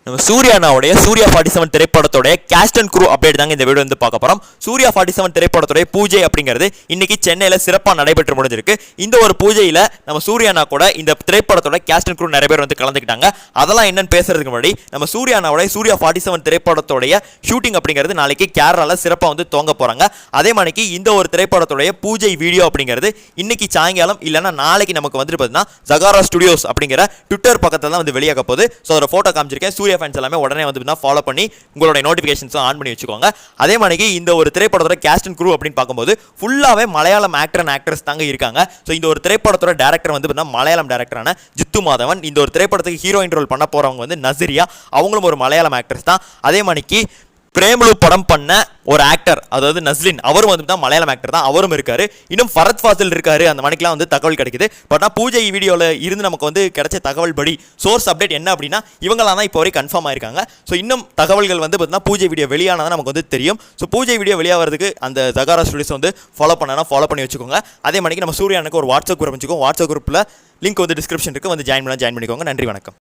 நம்ம சூர்யானாவுடைய சூர்யா 47 திரைப்படத்தோடைய கேஸ்ட் அண்ட் க்ரூ அப்டேட் தாங்க இந்த வீடியோ வந்து பார்க்க போறோம். சூர்யா 47 திரைப்படத்தோடைய பூஜை அப்படிங்கிறது இன்னைக்கு சென்னையில சிறப்பாக நடைபெற்று முடிஞ்சிருக்கு. இந்த ஒரு பூஜையில நம்ம சூர்யானா கூட இந்த திரைப்படத்தோட கேஸ்ட் அண்ட் க்ரூ நிறைய பேர் வந்து கலந்துக்கிட்டாங்க. அதெல்லாம் என்னன்னு பேசுறதுக்கு முன்னாடி நம்ம சூர்யானாவுடைய சூர்யா 47 திரைப்படத்தோடைய ஷூட்டிங் அப்படிங்கிறது நாளைக்கு கேரளால சிறப்பாக வந்து துவங்க போறாங்க. அதே மாதிரி இந்த ஒரு திரைப்படத்தோடைய பூஜை வீடியோ அப்படிங்கிறது இன்னைக்கு சாயங்காலம் இல்லைன்னா நாளைக்கு நமக்கு வந்துட்டு பார்த்தீங்கன்னா ஜகாரா ஸ்டுடியோஸ் அப்படிங்கிற ட்விட்டர் பக்கத்தில் தான் வந்து வெளியாக போகுது. ஸோ அதோட ஃபோட்டோ காமிச்சிருக்கேன். சூர்யா ஃபேன்ஸ் எல்லாமே உடனே வந்து ஃபாலோ பண்ணி உங்களுடைய நோட்டிஃபிகேஷன்ஸும் ஆன் பண்ணி வச்சுக்கோங்க. அதே மாதிரி இந்த ஒரு திரைப்படத்தோட கேஸ்ட் அண்ட் க்ரூ அப்படின்னு பார்க்கும்போது ஃபுல்லாகவே மலையாளம் ஆக்டர் அண்ட் ஆக்ட்ரஸ் தாங்க இருக்காங்க. ஸோ இந்த ஒரு திரைப்படத்தோட டேரக்டர் வந்து மலையாளம் டேரக்டரான ஜித்து மாதவன். இந்த ஒரு திரைப்படத்துக்கு ஹீரோயின் ரோல் பண்ண போறவங்க வந்து நசிரியா, அவங்களும் ஒரு மலையாளம் ஆக்ட்ரஸ் தான். அதே மாதிரி பிரேமலு படம் பண்ண ஒரு ஆக்டர், அதாவது நஸ்லின், அவரும் வந்து தான் மலையாளம் ஆக்டர் தான், அவரும் இருக்காரு. இன்னும் ஃபரத் ஃபாசில் இருக்காரு. அந்த மணிக்கெல்லாம் வந்து தகவல் கிடைக்குது. பட் நான் பூஜை வீடியோவில் இருந்து நமக்கு வந்து கிடைச்ச தகவல் படி சோர்ஸ் அப்டேட் என்ன அப்படின்னா இவங்களாம் தான் இப்போ வரை கன்ஃபார்ம் ஆயிருக்காங்க. ஸோ இன்னும் தகவல்கள் வந்து பார்த்தீங்கன்னா பூஜை வீடியோ வெளியானதான் நமக்கு வந்து தெரியும். ஸோ பூஜை வீடியோ வெளியாகிறதுக்கு அந்த ஜகாரா ஸ்டுடியோஸ் வந்து ஃபாலோ பண்ணி வச்சுக்கோங்க. அதே மாதிரி நம்ம சூர்யானுக்கு ஒரு வாட்ஸ்அப் குரூப் வச்சுக்கோங்க. வாட்ஸ்அப் குரூப்பில் லிங்க் வந்து டிஸ்கிரிப்ஷன் இருக்கு, வந்து ஜாயின் பண்ணிக்கோங்க. நன்றி, வணக்கம்.